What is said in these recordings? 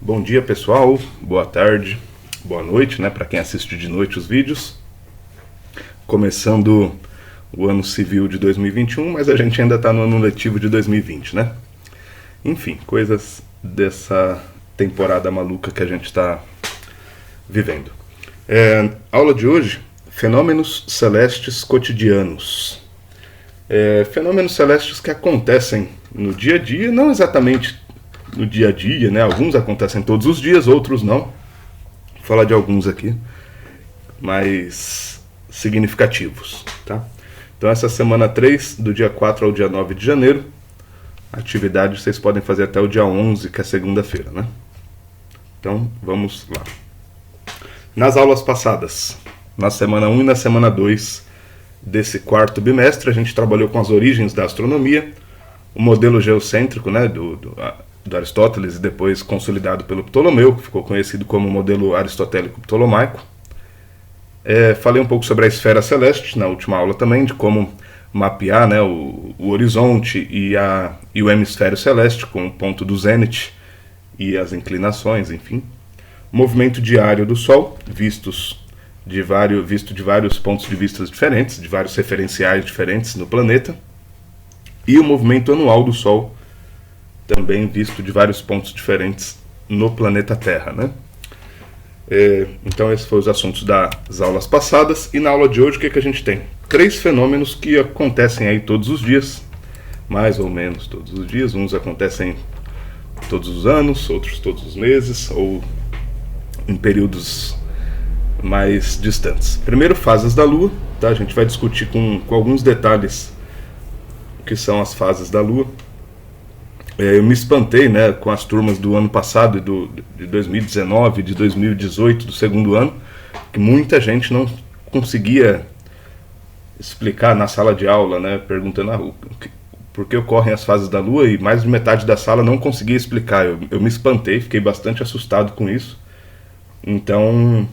Bom dia, pessoal, boa tarde, boa noite, né, para quem assiste de noite os vídeos. Começando o ano civil de 2021, mas a gente ainda está no ano letivo de 2020, né? Enfim, coisas dessa temporada maluca que a gente está vivendo. Aula de hoje, fenômenos celestes cotidianos. Fenômenos celestes que acontecem no dia a dia, não exatamente no dia a dia, né? Alguns acontecem todos os dias, outros não. Vou falar de alguns aqui, mais significativos, tá? Então essa semana 3, do dia 4 ao dia 9 de janeiro, atividade vocês podem fazer até o dia 11, que é segunda-feira, né? Então vamos lá. Nas aulas passadas, na semana 1 e na semana 2 desse quarto bimestre, a gente trabalhou com as origens da astronomia, o modelo geocêntrico, né, do Aristóteles e depois consolidado pelo Ptolomeu, que ficou conhecido como modelo aristotélico-ptolomaico. Falei um pouco sobre a esfera celeste na última aula também, de como mapear, né, o horizonte e o hemisfério celeste com o ponto do zênite e as inclinações, enfim. O movimento diário do Sol, visto de vários pontos de vista diferentes, de vários referenciais diferentes no planeta. E o movimento anual do Sol, também visto de vários pontos diferentes no planeta Terra, né? Então esses foram os assuntos das aulas passadas. E na aula de hoje o que a gente tem? 3 fenômenos que acontecem aí todos os dias, mais ou menos todos os dias. Uns acontecem todos os anos, outros todos os meses, ou em períodos mais distantes. Primeiro, fases da Lua, tá? A gente vai discutir com alguns detalhes o que são as fases da Lua. Eu me espantei, né, com as turmas do ano passado, de 2019, de 2018, do segundo ano, que muita gente não conseguia explicar na sala de aula, né, perguntando por que ocorrem as fases da Lua, e mais de metade da sala não conseguia explicar. Eu me espantei, fiquei bastante assustado com isso. Então,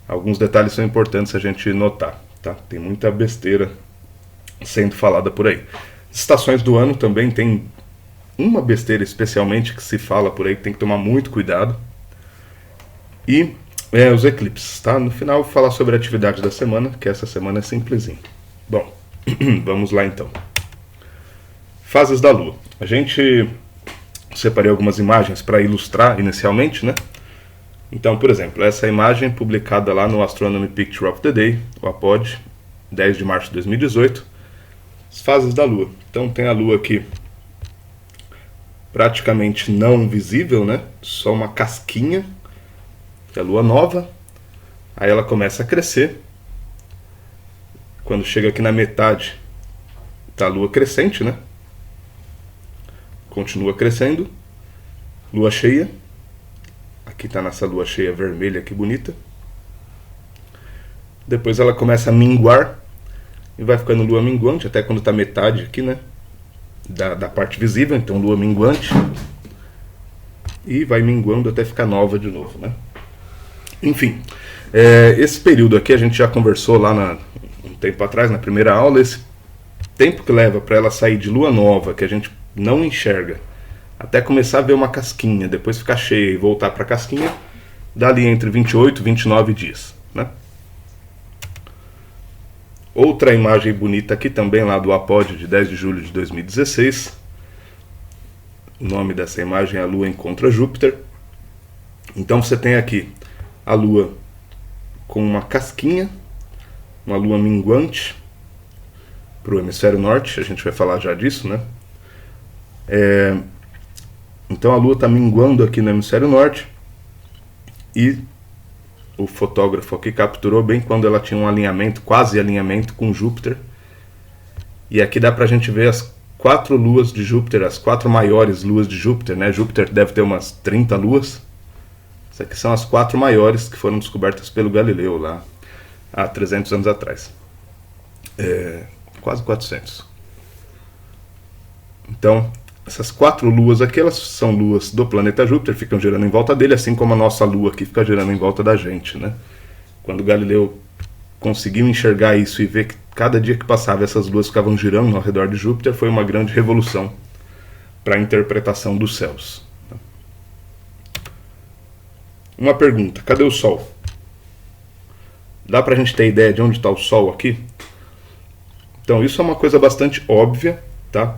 alguns detalhes são importantes a gente notar, tá? Tem muita besteira sendo falada por aí. Estações do ano também tem uma besteira especialmente que se fala por aí, que tem que tomar muito cuidado. E os eclipses, tá? No final vou falar sobre a atividade da semana, que essa semana é simplesinho. Bom, vamos lá então. Fases da Lua. A gente separei algumas imagens para ilustrar inicialmente, né? Então, por exemplo, essa imagem publicada lá no Astronomy Picture of the Day, o APOD, 10 de março de 2018, as fases da Lua. Então tem a Lua aqui praticamente não visível, né? Só uma casquinha, que é a Lua nova. Aí ela começa a crescer. Quando chega aqui na metade, tá a Lua crescente, né? Continua crescendo. Lua cheia. Aqui está nessa lua cheia vermelha, que bonita. Depois ela começa a minguar e vai ficando lua minguante até quando está metade aqui, né? Da parte visível, então lua minguante. E vai minguando até ficar nova de novo, né? Enfim, esse período aqui a gente já conversou lá um tempo atrás, na primeira aula. Esse tempo que leva para ela sair de lua nova, que a gente não enxerga, até começar a ver uma casquinha, depois ficar cheia e voltar para a casquinha, dá ali entre 28 e 29 dias, né? Outra imagem bonita aqui também, lá do APOD, de 10 de julho de 2016. O nome dessa imagem é A Lua Encontra Júpiter. Então você tem aqui a Lua com uma casquinha, uma Lua minguante para o hemisfério norte, a gente vai falar já disso, né? Então a Lua está minguando aqui no hemisfério norte, e o fotógrafo aqui capturou bem quando ela tinha um alinhamento, quase alinhamento com Júpiter. E aqui dá pra gente ver as 4 luas de Júpiter, as 4 maiores luas de Júpiter, né? Júpiter deve ter umas 30 luas. Essas aqui são as 4 maiores que foram descobertas pelo Galileu lá há 300 anos atrás. Quase 400. Então, essas 4 luas aqui, elas são luas do planeta Júpiter, ficam girando em volta dele, assim como a nossa lua aqui fica girando em volta da gente, né? Quando Galileu conseguiu enxergar isso e ver que cada dia que passava essas luas ficavam girando ao redor de Júpiter, foi uma grande revolução para a interpretação dos céus. Uma pergunta, cadê o Sol? Dá pra gente ter ideia de onde está o Sol aqui? Então isso é uma coisa bastante óbvia, tá?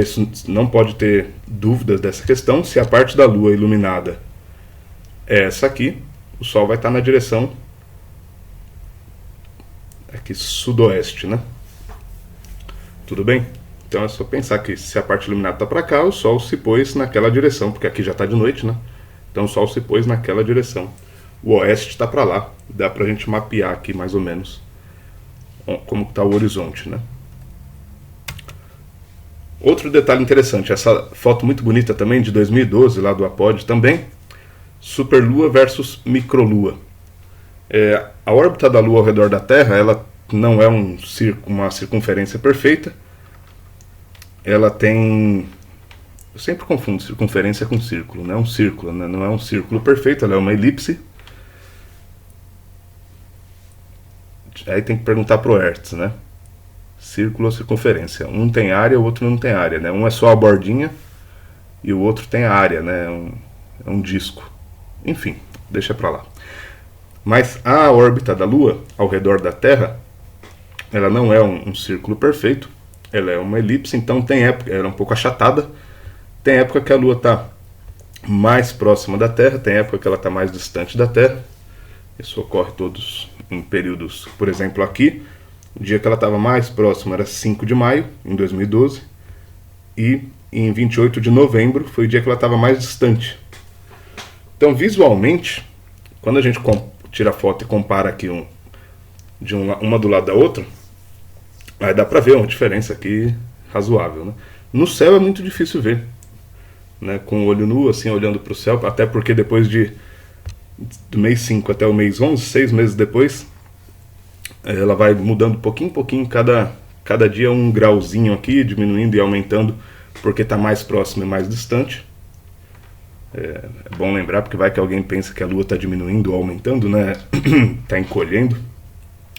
Isso não pode ter dúvidas dessa questão. Se a parte da Lua iluminada é essa aqui, o Sol vai estar na direção aqui sudoeste, né? Tudo bem? Então é só pensar que se a parte iluminada está para cá, o Sol se pôs naquela direção, porque aqui já está de noite, né? Então o Sol se pôs naquela direção. O oeste está para lá. Dá para a gente mapear aqui mais ou menos como está o horizonte, né? Outro detalhe interessante, essa foto muito bonita também de 2012 lá do Apod também, superlua versus microlua. A órbita da Lua ao redor da Terra, ela não é uma circunferência perfeita. Ela tem... Eu sempre confundo circunferência com círculo, não é um círculo, né? Não é um círculo perfeito, ela é uma elipse. Aí tem que perguntar pro Hertz, né? Círculo ou circunferência. Um tem área, o outro não tem área, né? Um é só a bordinha e o outro tem a área, né? É um disco. Enfim, deixa pra lá. Mas a órbita da Lua ao redor da Terra, ela não é um círculo perfeito, ela é uma elipse, então tem época, ela é um pouco achatada, tem época que a Lua está mais próxima da Terra, tem época que ela está mais distante da Terra. Isso ocorre todos em períodos, por exemplo aqui, o dia que ela estava mais próxima era 5 de maio, em 2012, e em 28 de novembro foi o dia que ela estava mais distante. Então visualmente, quando a gente tira a foto e compara aqui uma do lado da outra, aí dá pra ver uma diferença aqui razoável, né? No céu é muito difícil ver, né? Com o olho nu, assim, olhando para o céu, até porque depois do mês 5 até o mês 11, 6 meses depois, ela vai mudando pouquinho em pouquinho, cada dia um grauzinho aqui, diminuindo e aumentando, porque está mais próximo e mais distante. É bom lembrar, porque vai que alguém pensa que a Lua está diminuindo ou aumentando, né? Está encolhendo.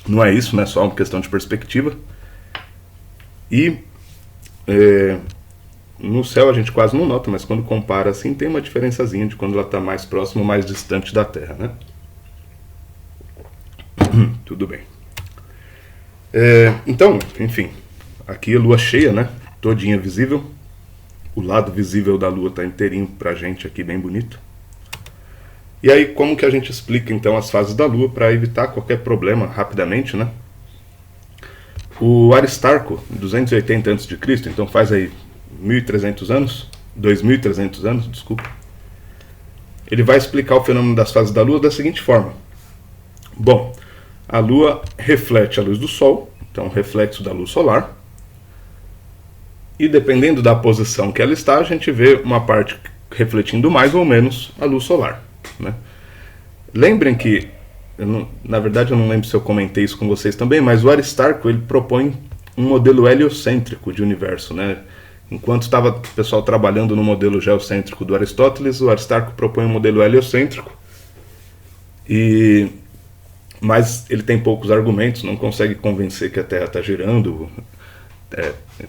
Não é isso, né? Só uma questão de perspectiva. E no céu a gente quase não nota, mas quando compara assim, tem uma diferençazinha de quando ela está mais próxima ou mais distante da Terra, né? Tudo bem. Então, enfim, aqui a Lua cheia, né? Todinha visível. O lado visível da Lua está inteirinho pra gente aqui, bem bonito. E aí, como que a gente explica então as fases da Lua para evitar qualquer problema rapidamente, né? O Aristarco, 280 a.C., então faz aí 1.300 anos, 2.300 anos, desculpa. Ele vai explicar o fenômeno das fases da Lua da seguinte forma. Bom, a Lua reflete a luz do Sol, então reflexo da luz solar. E dependendo da posição que ela está, a gente vê uma parte refletindo mais ou menos a luz solar, né? Lembrem que, na verdade eu não lembro se eu comentei isso com vocês também, mas o Aristarco ele propõe um modelo heliocêntrico de universo, né? Enquanto estava o pessoal trabalhando no modelo geocêntrico do Aristóteles, o Aristarco propõe um modelo heliocêntrico, mas ele tem poucos argumentos, não consegue convencer que a Terra está girando,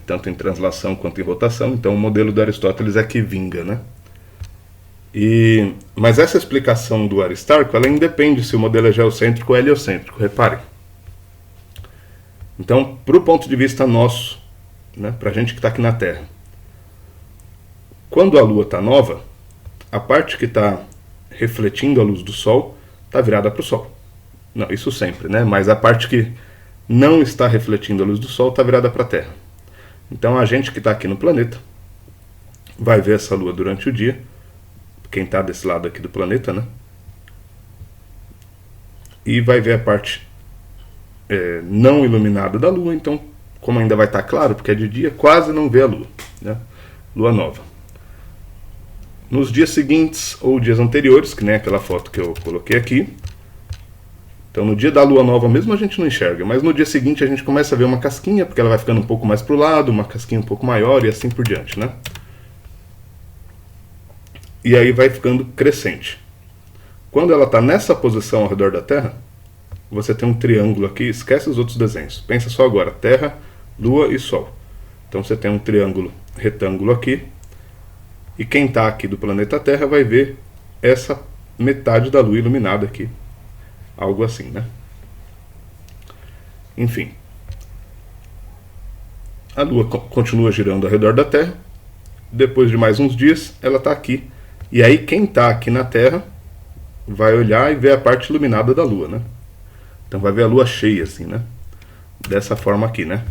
tanto em translação quanto em rotação. Então o modelo do Aristóteles é que vinga, né? Mas essa explicação do Aristarco, ela independe se o modelo é geocêntrico ou heliocêntrico, reparem. Então, para o ponto de vista nosso, né, para a gente que está aqui na Terra, quando a Lua está nova, a parte que está refletindo a luz do Sol está virada para o Sol. Não, isso sempre, né? Mas a parte que não está refletindo a luz do Sol está virada para a Terra. Então a gente que está aqui no planeta vai ver essa Lua durante o dia, quem está desse lado aqui do planeta, né? E vai ver a parte não iluminada da Lua, então como ainda vai estar claro, porque é de dia, quase não vê a Lua, né? Lua nova. Nos dias seguintes ou dias anteriores, que nem aquela foto que eu coloquei aqui, então no dia da Lua nova mesmo a gente não enxerga, mas no dia seguinte a gente começa a ver uma casquinha, porque ela vai ficando um pouco mais para o lado, uma casquinha um pouco maior e assim por diante, né? E aí vai ficando crescente. Quando ela está nessa posição ao redor da Terra, você tem um triângulo aqui, esquece os outros desenhos. Pensa só agora, Terra, Lua e Sol. Então você tem um triângulo retângulo aqui, e quem está aqui do planeta Terra vai ver essa metade da Lua iluminada aqui. Algo assim, né? Enfim. A Lua continua girando ao redor da Terra. Depois de mais uns dias, ela está aqui. E aí quem está aqui na Terra vai olhar e ver a parte iluminada da Lua, né? Então vai ver a Lua cheia, assim, né? Dessa forma aqui, né?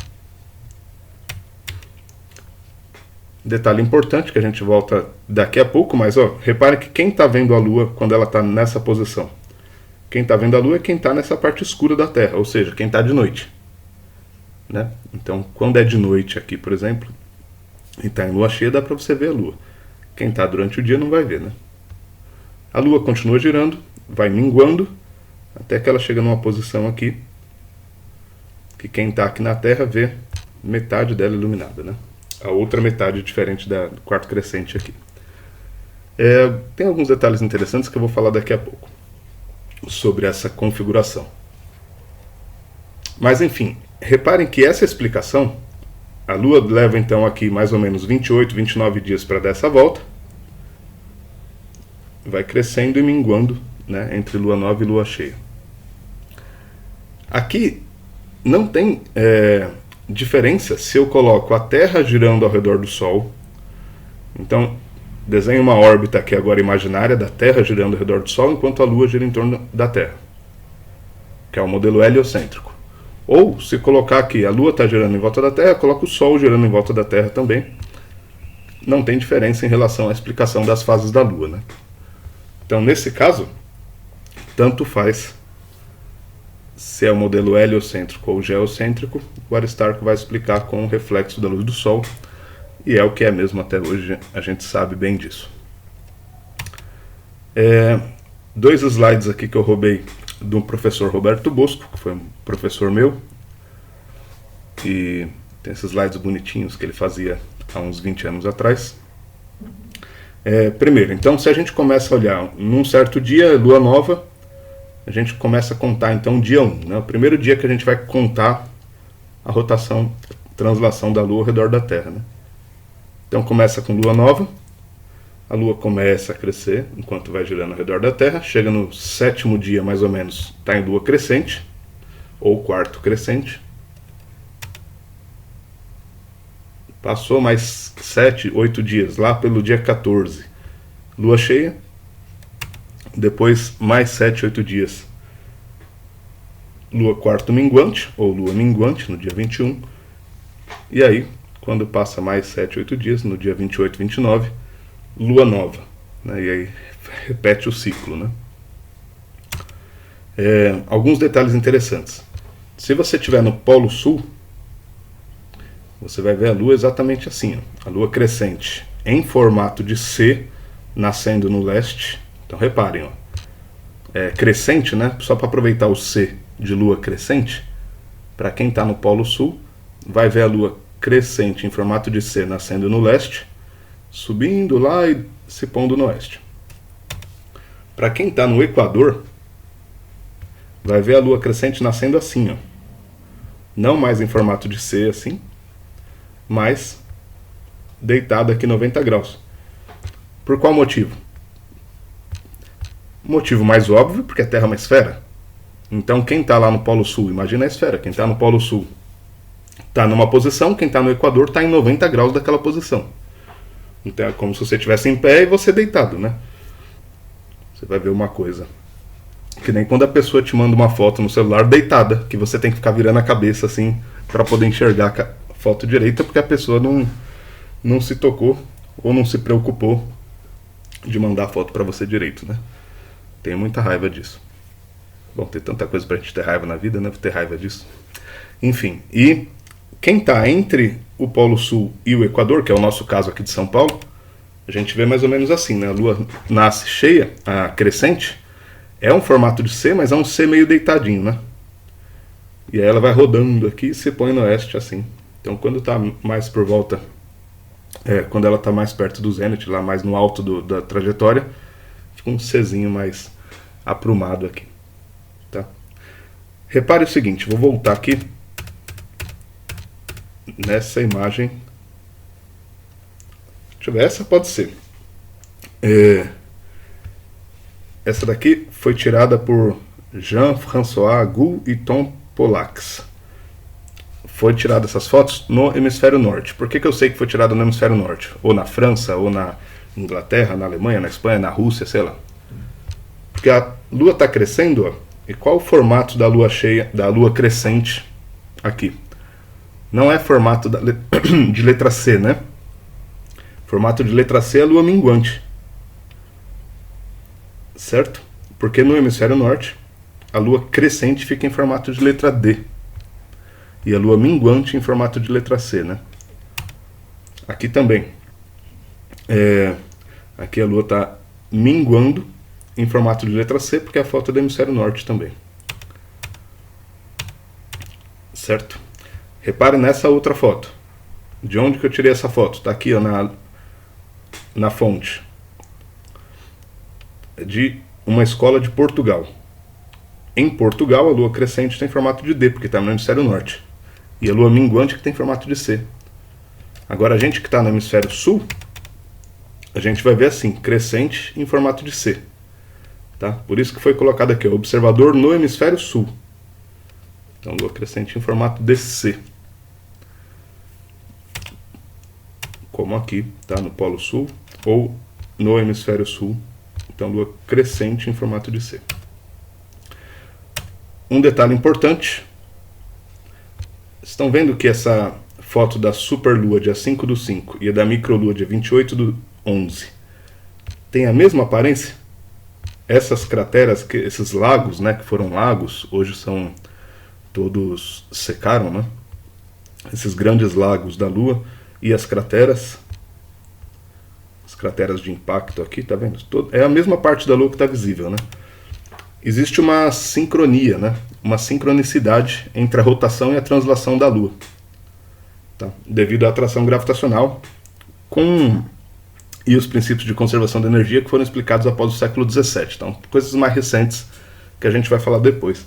Detalhe importante que a gente volta daqui a pouco, mas ó, repare que quem está vendo a Lua quando ela está nessa posição? Quem está vendo a Lua é quem está nessa parte escura da Terra, ou seja, quem está de noite. Né? Então, quando é de noite aqui, por exemplo, e está em Lua cheia, dá para você ver a Lua. Quem está durante o dia não vai ver, né? A Lua continua girando, vai minguando, até que ela chega numa posição aqui, que quem está aqui na Terra vê metade dela iluminada, né? A outra metade diferente do quarto crescente aqui. Tem alguns detalhes interessantes que eu vou falar daqui a pouco sobre essa configuração. Mas enfim, reparem que essa explicação, a Lua leva então aqui mais ou menos 28, 29 dias para dar essa volta, vai crescendo e minguando, né, entre Lua nova e Lua cheia. Aqui não tem diferença se eu coloco a Terra girando ao redor do Sol. Então, desenho uma órbita aqui agora imaginária da Terra girando ao redor do Sol, enquanto a Lua gira em torno da Terra, que é o modelo heliocêntrico. Ou, se colocar aqui, a Lua está girando em volta da Terra, coloco o Sol girando em volta da Terra também. Não tem diferença em relação à explicação das fases da Lua, né? Então, nesse caso, tanto faz se é o modelo heliocêntrico ou geocêntrico, o Aristarco vai explicar com o reflexo da luz do Sol, e é o que é mesmo até hoje, a gente sabe bem disso. 2 slides aqui que eu roubei do professor Roberto Bosco, que foi um professor meu, e tem esses slides bonitinhos que ele fazia há uns 20 anos atrás. Primeiro, então, se a gente começa a olhar num certo dia, lua nova, a gente começa a contar então dia 1, né? O primeiro dia que a gente vai contar a rotação, translação da Lua ao redor da Terra, né? Então começa com lua nova, a Lua começa a crescer enquanto vai girando ao redor da Terra, chega no 7º dia mais ou menos, está em Lua crescente, ou quarto crescente. Passou mais 7, 8 dias, lá pelo dia 14, Lua cheia. Depois, mais 7, 8 dias, Lua quarto minguante, ou Lua minguante, no dia 21. E aí, quando passa mais 7, 8 dias, no dia 28, 29, Lua nova. Né? E aí, repete o ciclo. Né? Alguns detalhes interessantes. Se você estiver no Polo Sul, você vai ver a Lua exatamente assim. Ó. A Lua crescente em formato de C, nascendo no leste. Então reparem, ó, crescente, né? Só para aproveitar o C de Lua crescente, para quem está no Polo Sul, vai ver a Lua crescente em formato de C nascendo no leste, subindo lá e se pondo no oeste. Para quem está no Equador, vai ver a Lua crescente nascendo assim, ó. Não mais em formato de C assim, mas deitada aqui 90 graus. Por qual motivo? Motivo mais óbvio, porque a Terra é uma esfera. Então quem está lá no Polo Sul, imagina a esfera, quem está no Polo Sul está numa posição, quem está no Equador está em 90 graus daquela posição. Então é como se você estivesse em pé e você deitado, né? Você vai ver uma coisa. Que nem quando a pessoa te manda uma foto no celular deitada, que você tem que ficar virando a cabeça assim, para poder enxergar a foto direita, porque a pessoa não se tocou ou não se preocupou de mandar a foto para você direito, né? Tenho muita raiva disso. Bom, tem tanta coisa pra gente ter raiva na vida, né? Vou ter raiva disso. Enfim, e quem tá entre o Polo Sul e o Equador, que é o nosso caso aqui de São Paulo, a gente vê mais ou menos assim, né? A Lua nasce cheia, a crescente, é um formato de C, mas é um C meio deitadinho, né? E aí ela vai rodando aqui e se põe no oeste assim. Então quando tá mais por volta, quando ela tá mais perto do zênite, lá mais no alto da trajetória, fica um Czinho mais aprumado aqui. Tá? Repare o seguinte, vou voltar aqui nessa imagem. Deixa eu ver, essa pode ser. Essa daqui foi tirada por Jean-François Gould e Tom Pollax. Foi tirada essas fotos no hemisfério norte. Por que eu sei que foi tirada no hemisfério norte? Ou na França, ou na Inglaterra, na Alemanha, na Espanha, na Rússia, sei lá. Porque a Lua está crescendo, ó. E qual o formato da Lua cheia, da Lua crescente aqui? Não é formato de letra C, né? Formato de letra C é a Lua minguante. Certo? Porque no hemisfério norte, a Lua crescente fica em formato de letra D. E a Lua minguante em formato de letra C, né? Aqui também. Aqui a Lua está minguando em formato de letra C, porque a foto é do hemisfério norte também. Certo? Repare nessa outra foto. De onde que eu tirei essa foto? Está aqui, ó, na fonte. É de uma escola de Portugal. Em Portugal, a Lua crescente tem formato de D, porque está no hemisfério norte. E a Lua minguante que tem formato de C. Agora, a gente que está no hemisfério sul, a gente vai ver assim, crescente em formato de C. Tá? Por isso que foi colocado aqui, ó, observador no hemisfério sul. Então, Lua crescente em formato de C. Como aqui, tá? No Polo Sul ou no hemisfério sul. Então, Lua crescente em formato de C. Um detalhe importante. Estão vendo que essa foto da superlua dia 5/5 e a da microlua dia 28/11 tem a mesma aparência? Essas crateras, esses lagos, né, que foram lagos, hoje são todos secaram, né? Esses grandes lagos da Lua e as crateras de impacto aqui, tá vendo? É a mesma parte da Lua que está visível, né? Existe uma sincronia, né? Uma sincronicidade entre a rotação e a translação da Lua, tá? Devido à atração gravitacional e os princípios de conservação da energia que foram explicados após o século XVII. Então, coisas mais recentes que a gente vai falar depois.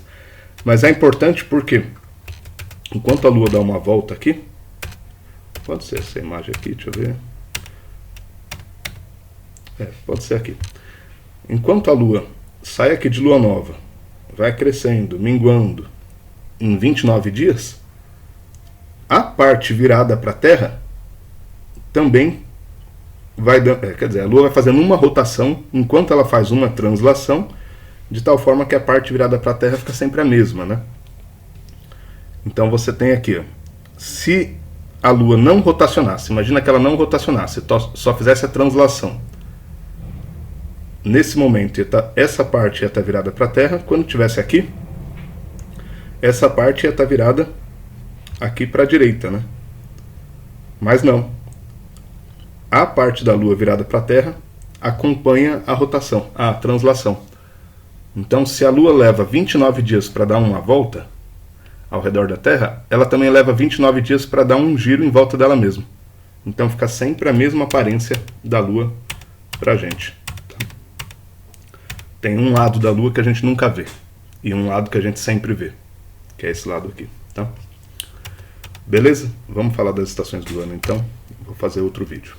Mas é importante porque, enquanto a Lua dá uma volta aqui, pode ser essa imagem aqui, deixa eu ver. Pode ser aqui. Enquanto a Lua sai aqui de Lua nova, vai crescendo, minguando, em 29 dias, a parte virada para a Terra também vai dando, quer dizer, a Lua vai fazendo uma rotação enquanto ela faz uma translação, de tal forma que a parte virada para a Terra fica sempre a mesma, né? Então você tem aqui, ó, se a Lua não rotacionasse, imagina que ela não rotacionasse, só fizesse a translação. Nesse momento, essa parte ia estar virada para a Terra. Quando estivesse aqui, essa parte ia estar virada aqui para a direita, né? Mas não. A parte da Lua virada para a Terra acompanha a rotação, a translação. Então, se a Lua leva 29 dias para dar uma volta ao redor da Terra, ela também leva 29 dias para dar um giro em volta dela mesma. Então, fica sempre a mesma aparência da Lua para a gente. Tem um lado da Lua que a gente nunca vê e um lado que a gente sempre vê, que é esse lado aqui, tá? Beleza? Vamos falar das estações do ano então. Vou fazer outro vídeo.